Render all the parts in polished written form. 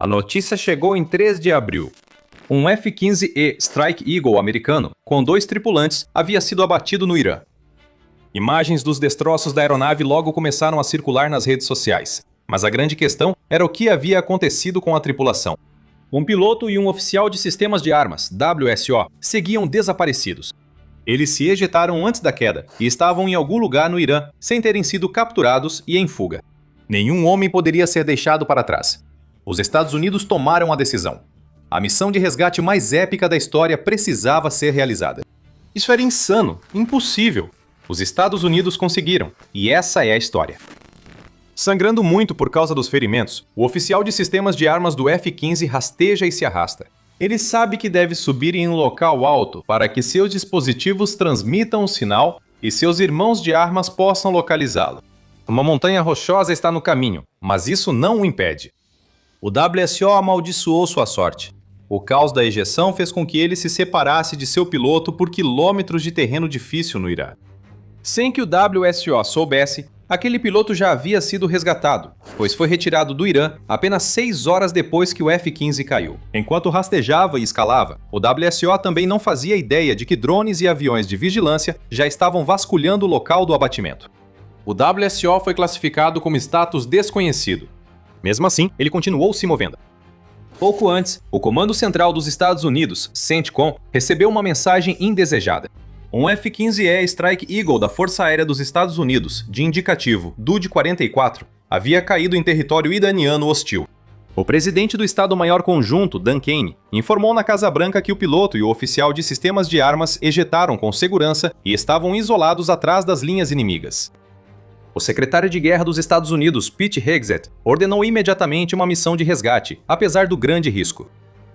A notícia chegou em 3 de abril. Um F-15E Strike Eagle americano, com 2 tripulantes, havia sido abatido no Irã. Imagens dos destroços da aeronave logo começaram a circular nas redes sociais. Mas a grande questão era o que havia acontecido com a tripulação. Um piloto e um oficial de sistemas de armas, WSO, seguiam desaparecidos. Eles se ejetaram antes da queda e estavam em algum lugar no Irã, sem terem sido capturados e em fuga. Nenhum homem poderia ser deixado para trás. Os Estados Unidos tomaram a decisão. A missão de resgate mais épica da história precisava ser realizada. Isso era insano, impossível. Os Estados Unidos conseguiram, e essa é a história. Sangrando muito por causa dos ferimentos, o oficial de sistemas de armas do F-15 rasteja e se arrasta. Ele sabe que deve subir em um local alto para que seus dispositivos transmitam o sinal e seus irmãos de armas possam localizá-lo. Uma montanha rochosa está no caminho, mas isso não o impede. O WSO amaldiçoou sua sorte. O caos da ejeção fez com que ele se separasse de seu piloto por quilômetros de terreno difícil no Irã. Sem que o WSO soubesse, aquele piloto já havia sido resgatado, pois foi retirado do Irã apenas 6 horas depois que o F-15 caiu. Enquanto rastejava e escalava, o WSO também não fazia ideia de que drones e aviões de vigilância já estavam vasculhando o local do abatimento. O WSO foi classificado como status desconhecido. Mesmo assim, ele continuou se movendo. Pouco antes, o Comando Central dos Estados Unidos, CENTCOM, recebeu uma mensagem indesejada. Um F-15E Strike Eagle da Força Aérea dos Estados Unidos, de indicativo DUD-44, havia caído em território iraniano hostil. O presidente do Estado-Maior Conjunto, Dan Kane, informou na Casa Branca que o piloto e o oficial de sistemas de armas ejetaram com segurança e estavam isolados atrás das linhas inimigas. O secretário de Guerra dos Estados Unidos, Pete Hegseth, ordenou imediatamente uma missão de resgate, apesar do grande risco.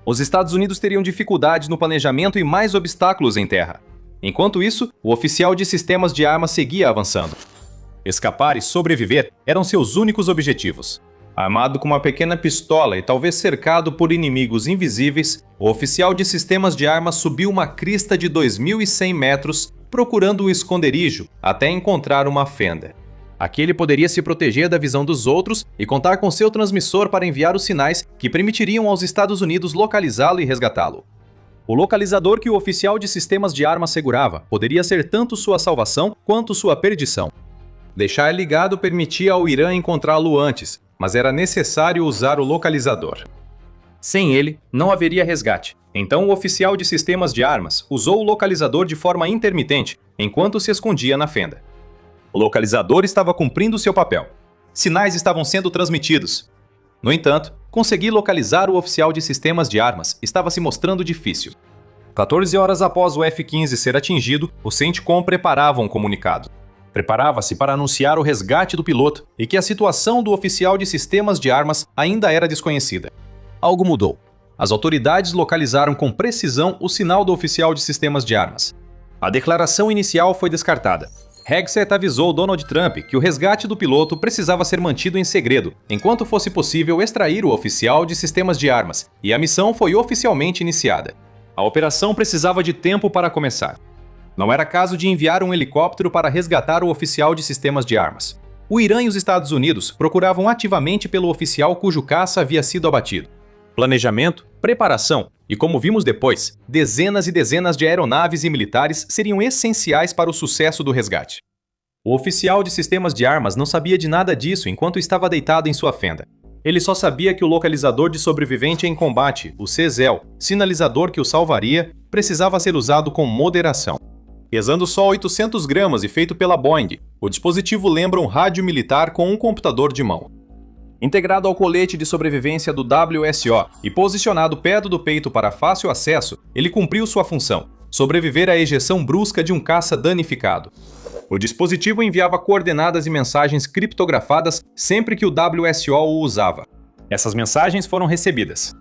Os Estados Unidos teriam dificuldades no planejamento e mais obstáculos em terra. Enquanto isso, o oficial de sistemas de armas seguia avançando. Escapar e sobreviver eram seus únicos objetivos. Armado com uma pequena pistola e talvez cercado por inimigos invisíveis, o oficial de sistemas de armas subiu uma crista de 2.100 metros, procurando o esconderijo até encontrar uma fenda. Aqui ele poderia se proteger da visão dos outros e contar com seu transmissor para enviar os sinais que permitiriam aos Estados Unidos localizá-lo e resgatá-lo. O localizador que o oficial de sistemas de armas segurava poderia ser tanto sua salvação quanto sua perdição. Deixar ligado permitia ao Irã encontrá-lo antes, mas era necessário usar o localizador. Sem ele, não haveria resgate. Então o oficial de sistemas de armas usou o localizador de forma intermitente, enquanto se escondia na fenda. O localizador estava cumprindo seu papel. Sinais estavam sendo transmitidos. No entanto, conseguir localizar o oficial de sistemas de armas estava se mostrando difícil. 14 horas após o F-15 ser atingido, o CENTCOM preparava um comunicado. Preparava-se para anunciar o resgate do piloto e que a situação do oficial de sistemas de armas ainda era desconhecida. Algo mudou. As autoridades localizaram com precisão o sinal do oficial de sistemas de armas. A declaração inicial foi descartada. Hegseth avisou Donald Trump que o resgate do piloto precisava ser mantido em segredo, enquanto fosse possível extrair o oficial de sistemas de armas, e a missão foi oficialmente iniciada. A operação precisava de tempo para começar. Não era caso de enviar um helicóptero para resgatar o oficial de sistemas de armas. O Irã e os Estados Unidos procuravam ativamente pelo oficial cujo caça havia sido abatido. Planejamento, preparação e, como vimos depois, dezenas e dezenas de aeronaves e militares seriam essenciais para o sucesso do resgate. O oficial de sistemas de armas não sabia de nada disso enquanto estava deitado em sua fenda. Ele só sabia que o localizador de sobrevivente em combate, o CESEL, sinalizador que o salvaria, precisava ser usado com moderação. Pesando só 800 gramas e feito pela Boeing, o dispositivo lembra um rádio militar com um computador de mão. Integrado ao colete de sobrevivência do WSO e posicionado perto do peito para fácil acesso, ele cumpriu sua função: sobreviver à ejeção brusca de um caça danificado. O dispositivo enviava coordenadas e mensagens criptografadas sempre que o WSO o usava. Essas mensagens foram recebidas.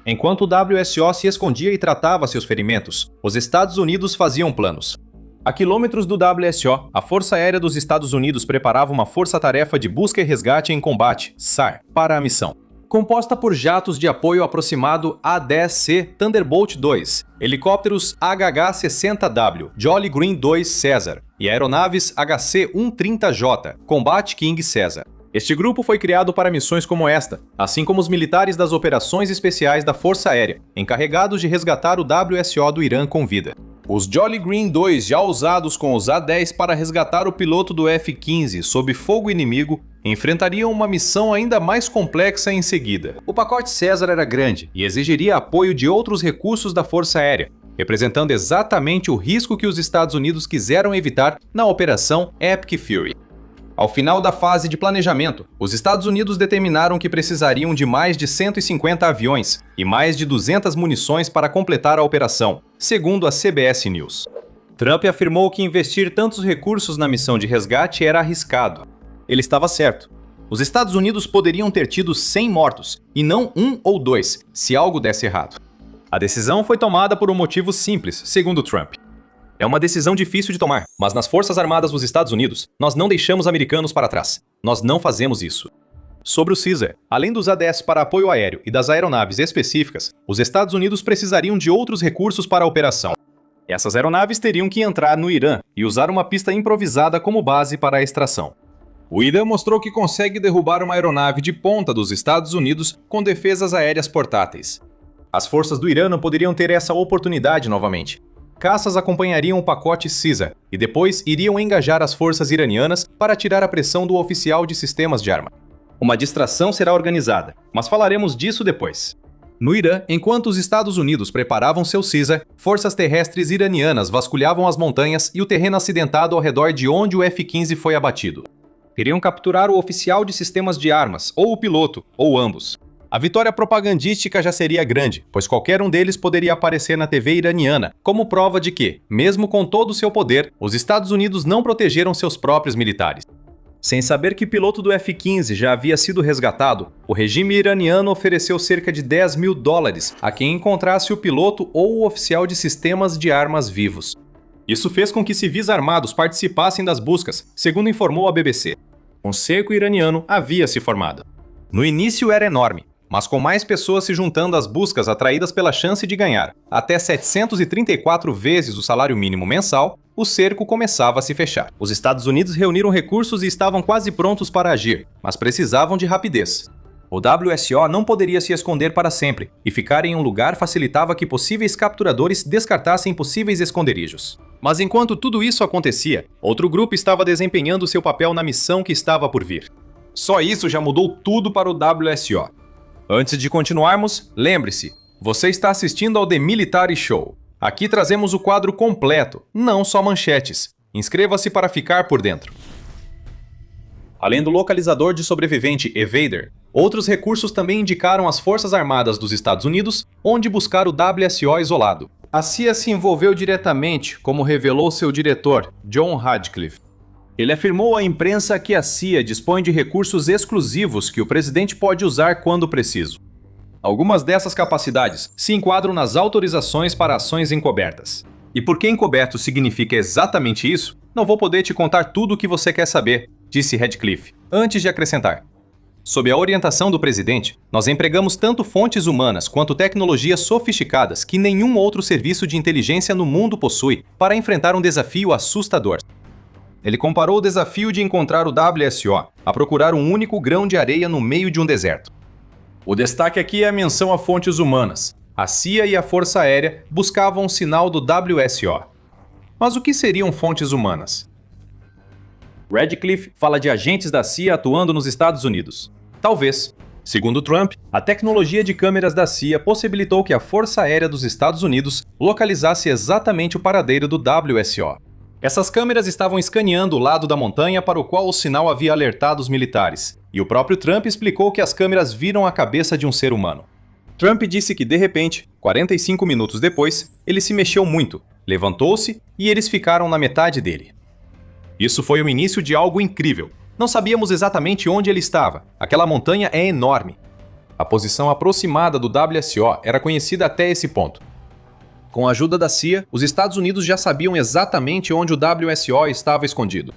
Enquanto o WSO se escondia e tratava seus ferimentos, os Estados Unidos faziam planos. A quilômetros do WSO, a Força Aérea dos Estados Unidos preparava uma força-tarefa de busca e resgate em combate, SAR, para a missão. Composta por jatos de apoio aproximado A-10C Thunderbolt II, helicópteros HH-60W Jolly Green II Caesar e aeronaves HC-130J Combat King Caesar. Este grupo foi criado para missões como esta, assim como os militares das operações especiais da Força Aérea, encarregados de resgatar o WSO do Irã com vida. Os Jolly Green 2, já usados com os A-10 para resgatar o piloto do F-15 sob fogo inimigo, enfrentariam uma missão ainda mais complexa em seguida. O pacote César era grande e exigiria apoio de outros recursos da Força Aérea, representando exatamente o risco que os Estados Unidos quiseram evitar na Operação Epic Fury. Ao final da fase de planejamento, os Estados Unidos determinaram que precisariam de mais de 150 aviões e mais de 200 munições para completar a operação, segundo a CBS News. Trump afirmou que investir tantos recursos na missão de resgate era arriscado. Ele estava certo. Os Estados Unidos poderiam ter tido 100 mortos, e não 1 ou 2, se algo desse errado. A decisão foi tomada por um motivo simples, segundo Trump. É uma decisão difícil de tomar, mas nas Forças Armadas dos Estados Unidos, nós não deixamos americanos para trás. Nós não fazemos isso. Sobre o Caesar, além dos A-10 para apoio aéreo e das aeronaves específicas, os Estados Unidos precisariam de outros recursos para a operação. Essas aeronaves teriam que entrar no Irã e usar uma pista improvisada como base para a extração. O Irã mostrou que consegue derrubar uma aeronave de ponta dos Estados Unidos com defesas aéreas portáteis. As forças do Irã não poderiam ter essa oportunidade novamente. Caças acompanhariam o pacote Caesar e depois iriam engajar as forças iranianas para tirar a pressão do oficial de sistemas de arma. Uma distração será organizada, mas falaremos disso depois. No Irã, enquanto os Estados Unidos preparavam seu Caesar, forças terrestres iranianas vasculhavam as montanhas e o terreno acidentado ao redor de onde o F-15 foi abatido. Queriam capturar o oficial de sistemas de armas, ou o piloto, ou ambos. A vitória propagandística já seria grande, pois qualquer um deles poderia aparecer na TV iraniana, como prova de que, mesmo com todo o seu poder, os Estados Unidos não protegeram seus próprios militares. Sem saber que o piloto do F-15 já havia sido resgatado, o regime iraniano ofereceu cerca de $10 mil a quem encontrasse o piloto ou o oficial de sistemas de armas vivos. Isso fez com que civis armados participassem das buscas, segundo informou a BBC. Um cerco iraniano havia se formado. No início era enorme, mas com mais pessoas se juntando às buscas atraídas pela chance de ganhar até 734 vezes o salário mínimo mensal, o cerco começava a se fechar. Os Estados Unidos reuniram recursos e estavam quase prontos para agir, mas precisavam de rapidez. O WSO não poderia se esconder para sempre, e ficar em um lugar facilitava que possíveis capturadores descartassem possíveis esconderijos. Mas enquanto tudo isso acontecia, outro grupo estava desempenhando seu papel na missão que estava por vir. Só isso já mudou tudo para o WSO. Antes de continuarmos, lembre-se, você está assistindo ao The Military Show. Aqui trazemos o quadro completo, não só manchetes. Inscreva-se para ficar por dentro. Além do localizador de sobrevivente Evader, outros recursos também indicaram às Forças Armadas dos Estados Unidos onde buscar o WSO isolado. A CIA se envolveu diretamente, como revelou seu diretor, John Radcliffe. Ele afirmou à imprensa que a CIA dispõe de recursos exclusivos que o presidente pode usar quando preciso. Algumas dessas capacidades se enquadram nas autorizações para ações encobertas. E porque encoberto significa exatamente isso, não vou poder te contar tudo o que você quer saber, disse Radcliffe, antes de acrescentar. Sob a orientação do presidente, nós empregamos tanto fontes humanas quanto tecnologias sofisticadas que nenhum outro serviço de inteligência no mundo possui para enfrentar um desafio assustador. Ele comparou o desafio de encontrar o WSO a procurar um único grão de areia no meio de um deserto. O destaque aqui é a menção a fontes humanas. A CIA e a Força Aérea buscavam um sinal do WSO. Mas o que seriam fontes humanas? Radcliffe fala de agentes da CIA atuando nos Estados Unidos. Talvez. Segundo Trump, a tecnologia de câmeras da CIA possibilitou que a Força Aérea dos Estados Unidos localizasse exatamente o paradeiro do WSO. Essas câmeras estavam escaneando o lado da montanha para o qual o sinal havia alertado os militares, e o próprio Trump explicou que as câmeras viram a cabeça de um ser humano. Trump disse que, de repente, 45 minutos depois, ele se mexeu muito, levantou-se e eles ficaram na metade dele. Isso foi o início de algo incrível. Não sabíamos exatamente onde ele estava. Aquela montanha é enorme. A posição aproximada do WSO era conhecida até esse ponto. Com a ajuda da CIA, os Estados Unidos já sabiam exatamente onde o WSO estava escondido.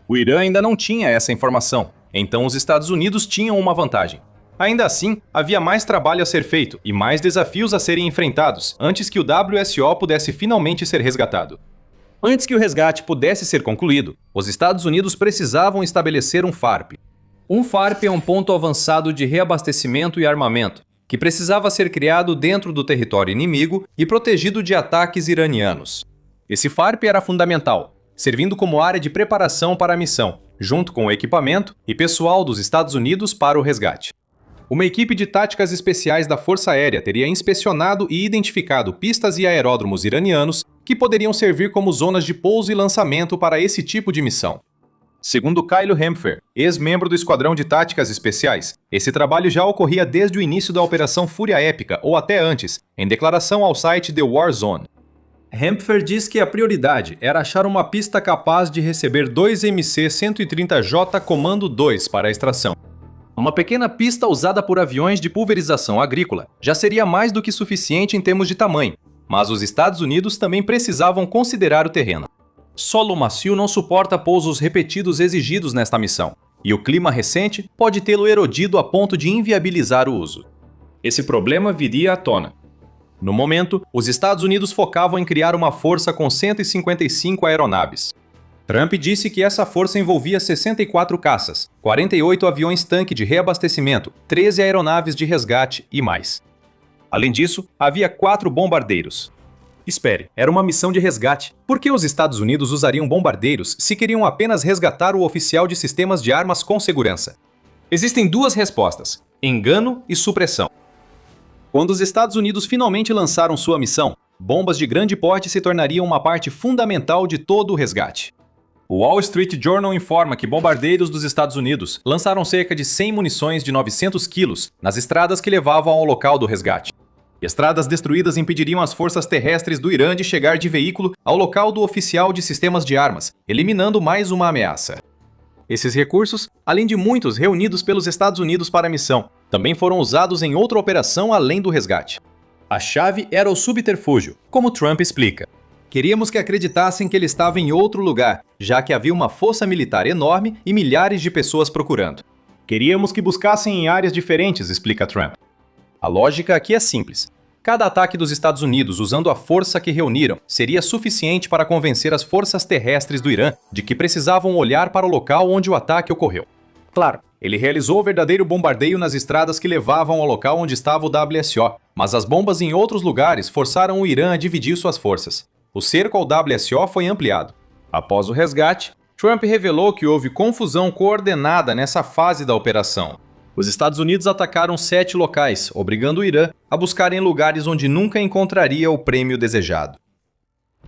O Irã ainda não tinha essa informação, então os Estados Unidos tinham uma vantagem. Ainda assim, havia mais trabalho a ser feito e mais desafios a serem enfrentados antes que o WSO pudesse finalmente ser resgatado. Antes que o resgate pudesse ser concluído, os Estados Unidos precisavam estabelecer um FARP. Um FARP é um ponto avançado de reabastecimento e armamento, que precisava ser criado dentro do território inimigo e protegido de ataques iranianos. Esse FARP era fundamental, servindo como área de preparação para a missão, junto com o equipamento e pessoal dos Estados Unidos para o resgate. Uma equipe de táticas especiais da Força Aérea teria inspecionado e identificado pistas e aeródromos iranianos que poderiam servir como zonas de pouso e lançamento para esse tipo de missão. Segundo Kyle Hempfer, ex-membro do Esquadrão de Táticas Especiais, esse trabalho já ocorria desde o início da Operação Fúria Épica, ou até antes, em declaração ao site The War Zone. Hempfer diz que a prioridade era achar uma pista capaz de receber 2 MC-130J Comando 2 para a extração. Uma pequena pista usada por aviões de pulverização agrícola já seria mais do que suficiente em termos de tamanho, mas os Estados Unidos também precisavam considerar o terreno. Solo macio não suporta pousos repetidos exigidos nesta missão, e o clima recente pode tê-lo erodido a ponto de inviabilizar o uso. Esse problema viria à tona. No momento, os Estados Unidos focavam em criar uma força com 155 aeronaves. Trump disse que essa força envolvia 64 caças, 48 aviões-tanque de reabastecimento, 13 aeronaves de resgate e mais. Além disso, havia 4 bombardeiros. Espere, era uma missão de resgate. Por que os Estados Unidos usariam bombardeiros se queriam apenas resgatar o oficial de sistemas de armas com segurança? Existem 2 respostas: engano e supressão. Quando os Estados Unidos finalmente lançaram sua missão, bombas de grande porte se tornariam uma parte fundamental de todo o resgate. O Wall Street Journal informa que bombardeiros dos Estados Unidos lançaram cerca de 100 munições de 900 quilos nas estradas que levavam ao local do resgate. Estradas destruídas impediriam as forças terrestres do Irã de chegar de veículo ao local do oficial de sistemas de armas, eliminando mais uma ameaça. Esses recursos, além de muitos reunidos pelos Estados Unidos para a missão, também foram usados em outra operação além do resgate. A chave era o subterfúgio, como Trump explica. Queríamos que acreditassem que ele estava em outro lugar, já que havia uma força militar enorme e milhares de pessoas procurando. Queríamos que buscassem em áreas diferentes, explica Trump. A lógica aqui é simples. Cada ataque dos Estados Unidos usando a força que reuniram seria suficiente para convencer as forças terrestres do Irã de que precisavam olhar para o local onde o ataque ocorreu. Claro, ele realizou o verdadeiro bombardeio nas estradas que levavam ao local onde estava o WSO, mas as bombas em outros lugares forçaram o Irã a dividir suas forças. O cerco ao WSO foi ampliado. Após o resgate, Trump revelou que houve confusão coordenada nessa fase da operação. Os Estados Unidos atacaram 7 locais, obrigando o Irã a buscar em lugares onde nunca encontraria o prêmio desejado.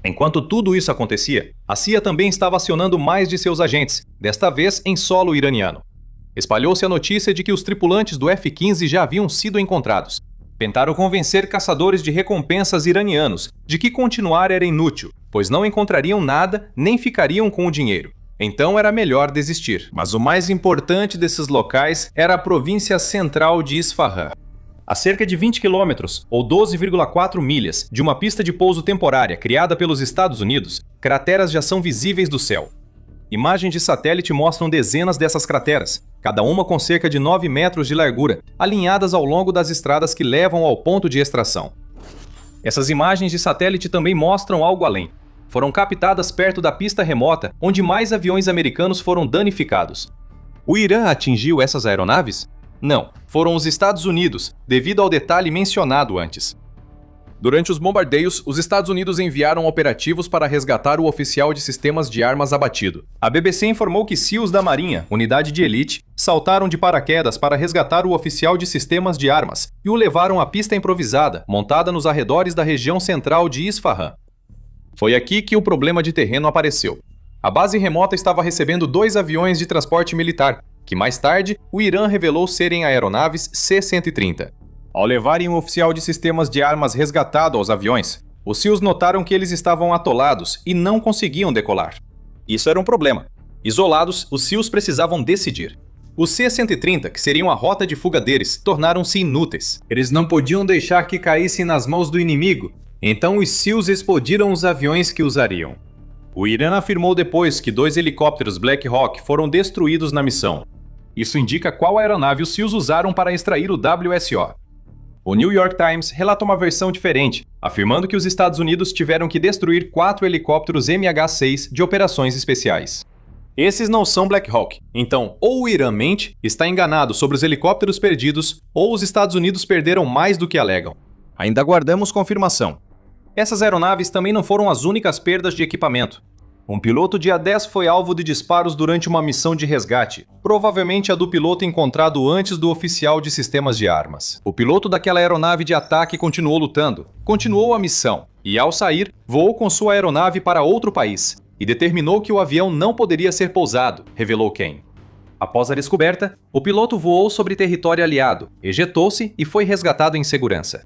Enquanto tudo isso acontecia, a CIA também estava acionando mais de seus agentes, desta vez em solo iraniano. Espalhou-se a notícia de que os tripulantes do F-15 já haviam sido encontrados. Tentaram convencer caçadores de recompensas iranianos de que continuar era inútil, pois não encontrariam nada nem ficariam com o dinheiro. Então era melhor desistir. Mas o mais importante desses locais era a província central de Isfahan. A cerca de 20 quilômetros, ou 12,4 milhas, de uma pista de pouso temporária criada pelos Estados Unidos, crateras já são visíveis do céu. Imagens de satélite mostram dezenas dessas crateras, cada uma com cerca de 9 metros de largura, alinhadas ao longo das estradas que levam ao ponto de extração. Essas imagens de satélite também mostram algo além. Foram captadas perto da pista remota, onde mais aviões americanos foram danificados. O Irã atingiu essas aeronaves? Não, foram os Estados Unidos, devido ao detalhe mencionado antes. Durante os bombardeios, os Estados Unidos enviaram operativos para resgatar o oficial de sistemas de armas abatido. A BBC informou que SEALs da Marinha, unidade de elite, saltaram de paraquedas para resgatar o oficial de sistemas de armas e o levaram à pista improvisada, montada nos arredores da região central de Isfahan. Foi aqui que o problema de terreno apareceu. A base remota estava recebendo 2 aviões de transporte militar, que mais tarde o Irã revelou serem aeronaves C-130. Ao levarem um oficial de sistemas de armas resgatado aos aviões, os SEALs notaram que eles estavam atolados e não conseguiam decolar. Isso era um problema. Isolados, os SEALs precisavam decidir. Os C-130, que seriam a rota de fuga deles, tornaram-se inúteis. Eles não podiam deixar que caíssem nas mãos do inimigo, então os SEALs explodiram os aviões que usariam. O Irã afirmou depois que 2 helicópteros Black Hawk foram destruídos na missão. Isso indica qual aeronave os SEALs usaram para extrair o WSO. O New York Times relata uma versão diferente, afirmando que os Estados Unidos tiveram que destruir 4 helicópteros MH-6 de operações especiais. Esses não são Black Hawk. Então, ou o Irã mente, está enganado sobre os helicópteros perdidos, ou os Estados Unidos perderam mais do que alegam. Ainda aguardamos confirmação. Essas aeronaves também não foram as únicas perdas de equipamento. Um piloto dia 10 foi alvo de disparos durante uma missão de resgate, provavelmente a do piloto encontrado antes do oficial de sistemas de armas. O piloto daquela aeronave de ataque continuou lutando, continuou a missão, e ao sair, voou com sua aeronave para outro país, e determinou que o avião não poderia ser pousado, revelou Kane. Após a descoberta, o piloto voou sobre território aliado, ejetou-se e foi resgatado em segurança.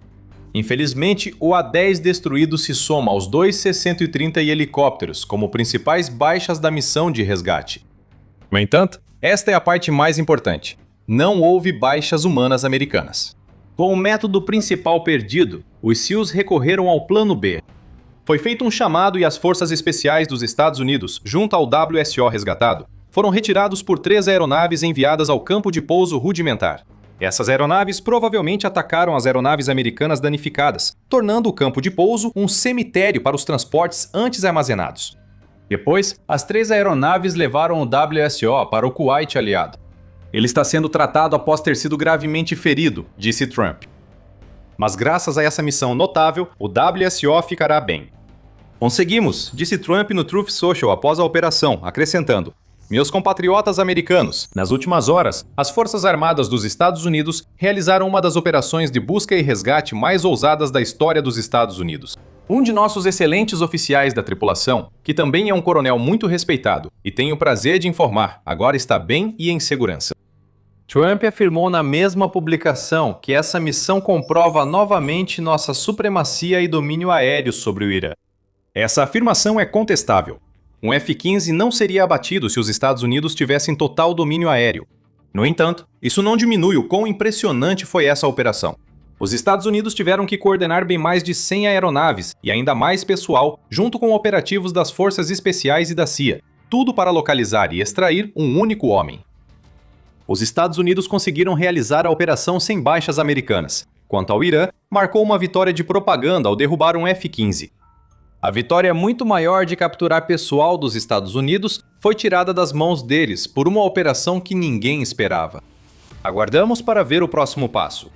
Infelizmente, o A-10 destruído se soma aos dois C-130 e helicópteros como principais baixas da missão de resgate. No entanto, esta é a parte mais importante. Não houve baixas humanas americanas. Com o método principal perdido, os SEALs recorreram ao plano B. Foi feito um chamado e as forças especiais dos Estados Unidos, junto ao WSO resgatado, foram retirados por 3 aeronaves enviadas ao campo de pouso rudimentar. Essas aeronaves provavelmente atacaram as aeronaves americanas danificadas, tornando o campo de pouso um cemitério para os transportes antes armazenados. Depois, as 3 aeronaves levaram o WSO para o Kuwait aliado. Ele está sendo tratado após ter sido gravemente ferido, disse Trump. Mas graças a essa missão notável, o WSO ficará bem. Conseguimos, disse Trump no Truth Social após a operação, acrescentando: meus compatriotas americanos, nas últimas horas, as Forças Armadas dos Estados Unidos realizaram uma das operações de busca e resgate mais ousadas da história dos Estados Unidos. Um de nossos excelentes oficiais da tripulação, que também é um coronel muito respeitado e tenho o prazer de informar, agora está bem e em segurança. Trump afirmou na mesma publicação que essa missão comprova novamente nossa supremacia e domínio aéreo sobre o Irã. Essa afirmação é contestável. Um F-15 não seria abatido se os Estados Unidos tivessem total domínio aéreo. No entanto, isso não diminui o quão impressionante foi essa operação. Os Estados Unidos tiveram que coordenar bem mais de 100 aeronaves e ainda mais pessoal, junto com operativos das Forças Especiais e da CIA, tudo para localizar e extrair um único homem. Os Estados Unidos conseguiram realizar a operação sem baixas americanas. Quanto ao Irã, marcou uma vitória de propaganda ao derrubar um F-15. A vitória muito maior de capturar pessoal dos Estados Unidos foi tirada das mãos deles por uma operação que ninguém esperava. Aguardamos para ver o próximo passo.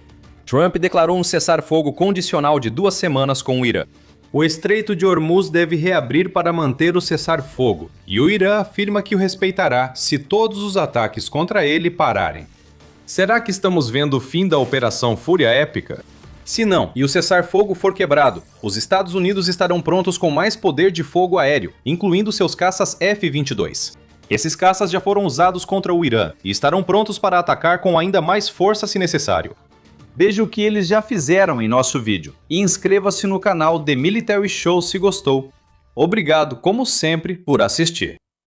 Trump declarou um cessar-fogo condicional de 2 semanas com o Irã. O Estreito de Hormuz deve reabrir para manter o cessar-fogo, e o Irã afirma que o respeitará se todos os ataques contra ele pararem. Será que estamos vendo o fim da Operação Fúria Épica? Se não, e o cessar-fogo for quebrado, os Estados Unidos estarão prontos com mais poder de fogo aéreo, incluindo seus caças F-22. Esses caças já foram usados contra o Irã e estarão prontos para atacar com ainda mais força se necessário. Veja o que eles já fizeram em nosso vídeo e inscreva-se no canal The Military Show se gostou. Obrigado, como sempre, por assistir.